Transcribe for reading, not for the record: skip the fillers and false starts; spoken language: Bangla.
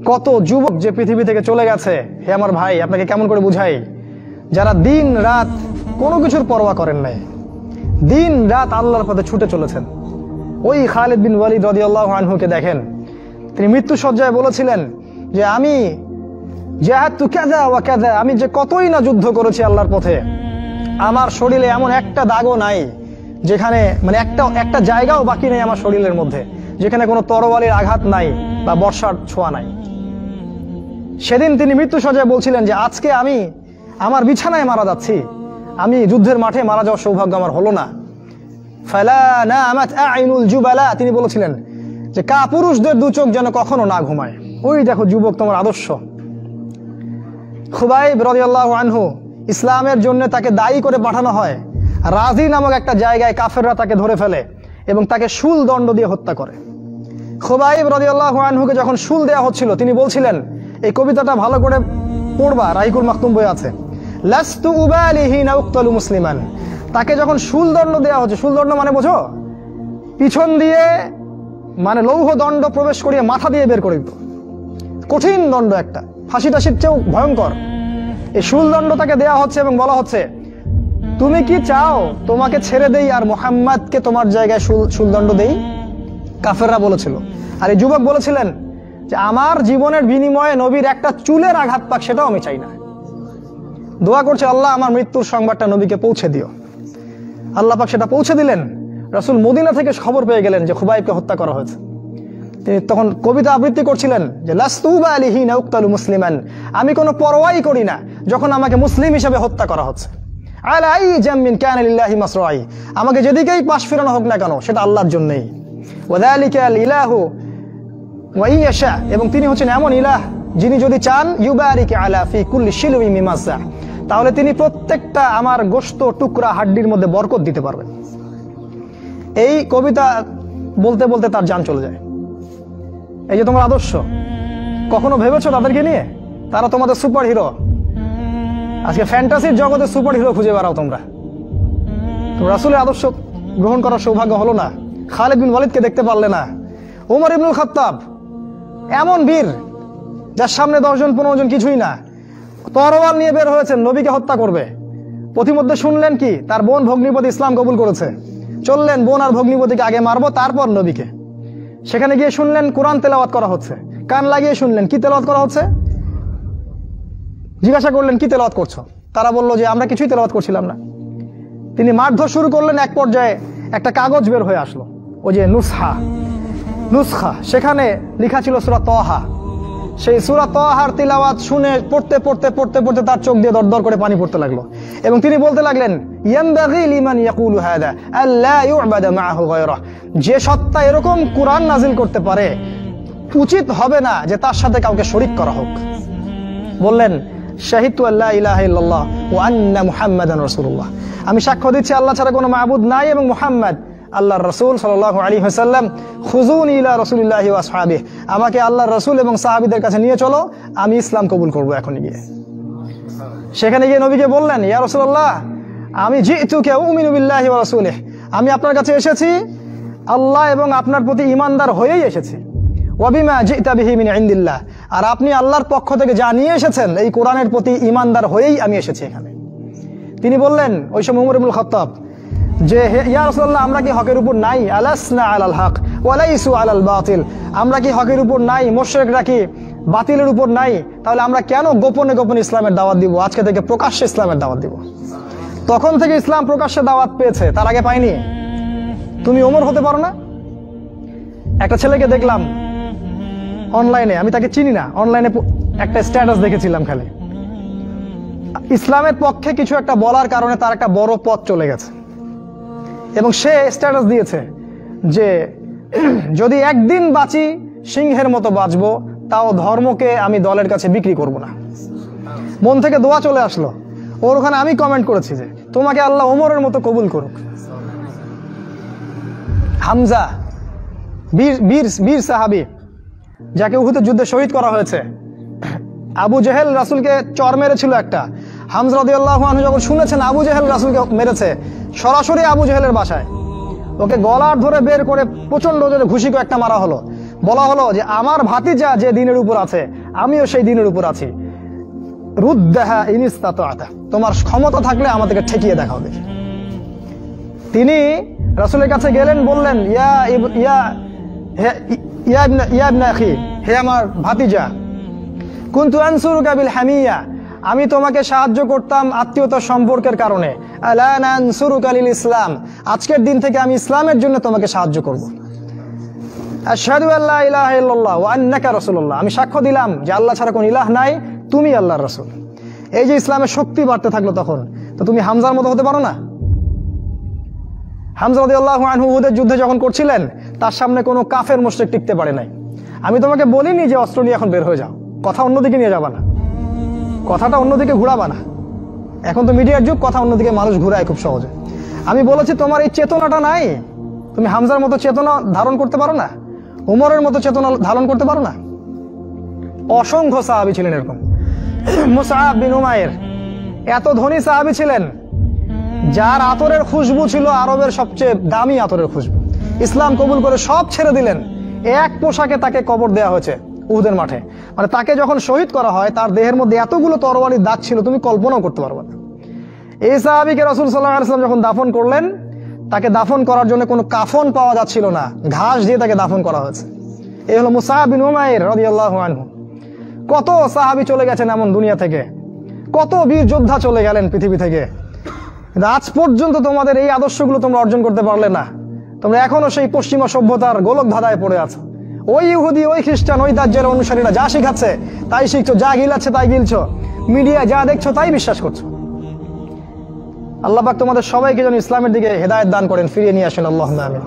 কত যুবক যে পৃথিবী থেকে চলে গেছে, হে আমার ভাই, আপনাকে কেমন করে বুঝাই, যারা দিন রাত কোনো কিছুর পরোয়া করেন নাই, দিন রাত আল্লাহর পথে ছুটে চলেছেন। ওই খালিদ বিন ওয়ালিদ রাদিয়াল্লাহু আনহুকে দেখেন, তিনি মৃত্যু সজ্জায় বলেছিলেন যে আমি জাহাদতু কাযা ওয়া কাযা, আমি যে কতই না যুদ্ধ করেছি আল্লাহর পথে, আমার শরীরে এমন একটা দাগও নাই যেখানে মানে একটা জায়গাও বাকি নেই আমার শরীরের মধ্যে যেখানে কোনো তরবারির আঘাত নাই বা বর্ষার ছোঁয়া নাই। সেদিন তিনি মৃত্যু সজ্জায় বলছিলেন যে আজকে আমি আমার বিছানায় মারা যাচ্ছি, আমি যুদ্ধের মাঠে মারা যাওয়ার সৌভাগ্য আমার হলো না। ফালা নামাত আইনুল জুবালা, তিনি বলেছিলেন যে কাপুরুষদের দু চোখ যেন কখনো না ঘুমায়। ওই দেখো যুবক, তোমার আদর্শ। খুবাইব রাদিয়াল্লাহু আনহু, ইসলামের জন্য তাকে দায়ী করে পাঠানো হয়, রাজি নামক একটা জায়গায় কাফেররা তাকে ধরে ফেলে এবং তাকে শুল দণ্ড দিয়ে হত্যা করে। খুবাইব রাদিয়াল্লাহু আনহুকে যখন শুল দেওয়া হচ্ছিল, তিনি বলছিলেন, এই কবিতাটা ভালো করে পড়বা, রাহিকুল মাকতুম বই আছে, লাস্তু উবালিহি না উক্তালু মুসলিমান। তাকে যখন শুল দণ্ড দেওয়া হচ্ছে, শুল দণ্ড মানে বোঝো, পিছন দিয়ে মানে লৌহ দণ্ড প্রবেশ করিয়ে মাথা দিয়ে বের করে দিত, কঠিন দণ্ড, একটা ফাঁসি টাসির চেয়েও ভয়ঙ্কর। এই শুল দণ্ড তাকে দেওয়া হচ্ছে এবং বলা হচ্ছে, তুমি কি চাও তোমাকে ছেড়ে দেই আর মুহাম্মাদকে তোমার জায়গায় শুলদণ্ড দেই? কাফেররা বলেছিল। আর এই যুবক বলেছিলেন যে আমার জীবনের বিনিময়ে নবীর একটা চুলের আঘাত পাক, সেটাও আমি চাই না। দোয়া করছে, আল্লাহ আমার মৃত্যুর সংবাদটা নবীকে পৌঁছে দিও। আল্লাহ পাক সেটা পৌঁছে দিলেন। রাসূল মদিনা থেকে খবর পেয়ে গেলেন যে খুবাইবকে হত্যা করা হয়েছে। তিনি তখন কবিতা আবৃত্তি করছিলেন যে লাস্তু উবালিহি না উক্তালু মুসলিমান, আমি কোনো পরোয়াই করি না যখন আমাকে মুসলিম হিসেবে হত্যা করা হচ্ছে। আলা আই জামিন কানা লিল্লাহি মাসরাই, আমাকে যেদিকেই পাশ ফেরানো হোক না কেন সেটা আল্লাহর জন্যই। ওয়াযালিকাল ইলাহু ওয়া ইয়াশা, এবং তিনি হচ্ছেন এমন ইলাহ যিনি যদি চান ইউবারিক আলা ফি কুল্লি শিলুই মিমাসা, তাহলে তিনি প্রত্যেকটা আমার গোশত টুকরা হাড্ডির মধ্যে বরকত দিতে পারবেন। এই কবিতা বলতে বলতে তার জান চলে যায়। এই যে তোমার আদর্শ, কখনো ভেবেছো তাদেরকে নিয়ে? তারা তোমাদের সুপার হিরো। আজকে ফ্যান্টাসির জগতে সুপার হিরো খুঁজে বেড়াও তোমরা। রাসূলের আদর্শ গ্রহণ করার সৌভাগ্য হলো না, খালিদ বিন ওয়ালিদকে দেখতে পারলে না। ওমর ইবনুল খাত্তাব এমন বীর, যার সামনে 10 জন 15 জন কিছুই না, তরোয়াল নিয়ে বের হয়েছেন নবীকে হত্যা করবে। পথিমধ্যে শুনলেন কি তার বোন ভগ্নিপতি ইসলাম কবুল করেছে, চললেন বোন আর ভগ্নিপতিকে আগে মারবো তারপর নবীকে। সেখানে গিয়ে শুনলেন কোরআন তেলাওয়াত করা হচ্ছে, কান লাগিয়ে শুনলেন কি তেলাওয়াত করা হচ্ছে। জিজ্ঞাসা করলেন কি তেলাওয়াত করছো? তারা বলল যে আমরা কিছুই তেলাওয়াত করছিলাম না। তিনি মারধর শুরু করলেন, এক পর্যায়ে একটা কাগজ বের হয়ে আসলো, ওই যে নুসখা, সেখানে লেখা ছিল সূরা তাহা। সেই সূরা তাহার তিলাওয়াত শুনে পড়তে পড়তে পড়তে পড়তে তার চোখ দিয়ে দরদর করে পানি পড়তে লাগলো এবং তিনি বলতে লাগলেন, ইয়ানবাগি লিমান ইয়াকুলু হাদা আল্লা ইউবাদা মাআহু গায়রা, যে সত্তা এরকম কোরআন নাজিল করতে পারে উচিত হবে না যে তার সাথে কাউকে শরীক করা হোক। বললেন, শাহিদতু আল্লা ইলাহা ইল্লাল্লাহ ওয়া আন্না মুহাম্মাদান রাসূলুল্লাহ, আমি সাক্ষ্য দিচ্ছি আল্লাহ ছাড়া কোনো মাবুদ নাই এবং মুহাম্মদ আল্লাহর রাসূল সাল্লাল্লাহু আলাইহি ওয়াসাল্লাম। খুযুনি ইলা রাসূলিল্লাহি ওয়া আসহাবিহি, আমাকে আল্লাহর রাসূল এবং সাহাবীদের কাছে নিয়ে চলো, আমি ইসলাম কবুল করব এখনই গিয়ে। সেখানে গিয়ে নবীকে বললেন, ইয়া রাসূলুল্লাহ, আমি জিতুকা উমিনু বিল্লাহি ওয়া রাসূলিহি, আমি আপনার কাছে এসেছি আল্লাহ এবং আপনার প্রতি ঈমানদার হয়েই এসেছি। ওয়া বিমা জিতা বিহি মিন ইনদিল্লাহ, আর আপনি আল্লাহর পক্ষ থেকে যা নিয়ে এসেছেন এই কোরআনের প্রতি ঈমানদার হয়েই আমি এসেছি এখানে। তিনি বললেন, ওই সময় ওমর ইবনুল খাত্তাব, যে ইয়া রাসূলুল্লাহ, আমরা কি হকের উপর নাই? আলাসনা আলাল হক ওয়া লাইসু আলাল বাতিল, আমরা কি হকের উপর নাই? মুশরিকরা কি বাতিলের উপর নাই? তাহলে আমরা কেন গোপনে গোপনে ইসলামের দাওয়াত দিব? আজকে থেকে প্রকাশ্যে ইসলামের দাওয়াত দিব। তখন থেকে ইসলাম প্রকাশ্যে দাওয়াত পেয়েছে, তার আগে পায়নি। তুমি ওমর হতে পারো না? একটা ছেলেকে দেখলাম অনলাইনে, আমি তাকে চিনি না, অনলাইনে একটা স্ট্যাটাস দেখেছিলাম, খালি ইসলামের পক্ষে কিছু একটা বলার কারণে তার একটা বড় পথ চলে গেছে এবং সে স্ট্যাটাস দিয়েছে যে যদি একদিন বাঁচি সিংহের মতো বাঁচবো, তাও ধর্মকে আমি দলের কাছে বিক্রি করব না। মন থেকে দোয়া চলে আসলো ওর ওখানে। আমি কমেন্ট করেছি যে তোমাকে আল্লাহ ওমরের মতো কবুল করুক। হামজা বীর সাহাবী, যাকে উহুদের যুদ্ধে শহীদ করা হয়েছে, আবু জেহেল রাসূলকে চর মেরেছিল একটা। হামজা রাদিয়াল্লাহু আনহু যখন শুনেছেন আবু জেহেল রাসূলকে মেরেছে, সরাসরি আবু জেহেলের বাসায় ওকে গলার ধরে বের করে প্রচন্ড জোরে ঘুষি করে একটা মারা হলো। বলা হলো যে আমার ভাতিজা যে দিনের উপর আছে আমিও সেই দিনের উপর আছি, রুদ্দাহা ইন ইসতাতা'তা, তোমার ক্ষমতা থাকলে আমাদেরকে ঠেকিয়ে দেখাও দেখি। তিনি রাসূলের কাছে গেলেন, বললেন ইয়া ইবনা আখি, হে আমার ভাতিজা, কুনতু আনসুরুকা বিল হামিয়া, আমি তোমাকে সাহায্য করতাম আত্মীয়তার সম্পর্কের কারণে, আলা নানসুরুকা লিল ইসলাম, আজকের দিন থেকে আমি ইসলামের জন্য তোমাকে সাহায্য করব। আশহাদু আল্লা ইলাহা ইল্লাল্লাহ ওয়া আন্নাকা রাসূলুল্লাহ, আমি সাক্ষ্য দিলাম যে আল্লাহ ছাড়া কোনো ইলাহ নাই, তুমি আল্লাহর রাসূল। এই যে ইসলামের শক্তি বাড়তে থাকলো তখন, তো তুমি হামজার মতো হতে পারো না? হামজা রাদিয়াল্লাহু আনহু উহুদের যুদ্ধে যখন করছিলেন, তার সামনে কোনো কাফের মুশরিক টিকতে পারে নাই। আমি তোমাকে বলিনি যে অস্ত্র নিয়ে এখন বের হয়ে যাও, কথা অন্যদিকে নিয়ে যাবা না, কথাটা অন্যদিকে ঘুরাবা না। এখন তো মিডিয়ার যুগ, কথা অন্যদিকে মানুষ ঘুরায় খুব সহজে। আমি বলেছি তোমার এই চেতনাটা নাই, তুমি হামজার মতো চেতনা ধারণ করতে পারো না, উমরের মতো চেতনা ধারণ করতে পারো না। অসংখ্য সাহাবী ছিলেন এরকম। মুসআব বিন উমাইর এত ধনী সাহাবী ছিলেন, যার আতরের খুশবু ছিল আরবের সবচেয়ে দামি আতরের খুশবু। ইসলাম কবুল করে সব ছেড়ে দিলেন, এক পোশাকে তাকে কবর দেওয়া হয়েছে উহুদের মাঠে। মানে তাকে যখন শহীদ করা হয়, তার দেহের মধ্যে এতগুলো তরবারির দাগ ছিল, তুমি কল্পনাও করতে পারবে না। এই সাহাবীকে রাসূল সাল্লাল্লাহু আলাইহি ওয়াসাল্লাম যখন দাফন করলেন, তাকে দাফন করার জন্য কোনো কাফন পাওয়া যাচ্ছিল না, ঘাস দিয়ে তাকে দাফন করা হয়েছে। এই হলো মুসআব বিন উমাইর রাদিয়াল্লাহু আনহু। কত সাহাবী চলে গেছেন এমন দুনিয়া থেকে, কত বীর যোদ্ধা চলে গেলেন পৃথিবী থেকে, কিন্তু আজ পর্যন্ত তোমাদের এই আদর্শগুলো তোমরা অর্জন করতে পারলে না। তোমরা এখনো সেই পশ্চিমা সভ্যতার গোলক ধাঁধায় পড়ে আছো। ওই ইহুদি, ওই খ্রিস্টান, ওই দাজ্জালের অনুসারীরা যা শিখাচ্ছে তাই শিখছো, যা গিলাচ্ছে তাই গিলছো, মিডিয়া যা দেখছো তাই বিশ্বাস করছো। আল্লাহ পাক তোমাদের সবাইকে যেন ইসলামের দিকে হেদায়েত দান করেন, ফিরিয়ে নিয়ে আসেন। আল্লাহুম্মা আমিন।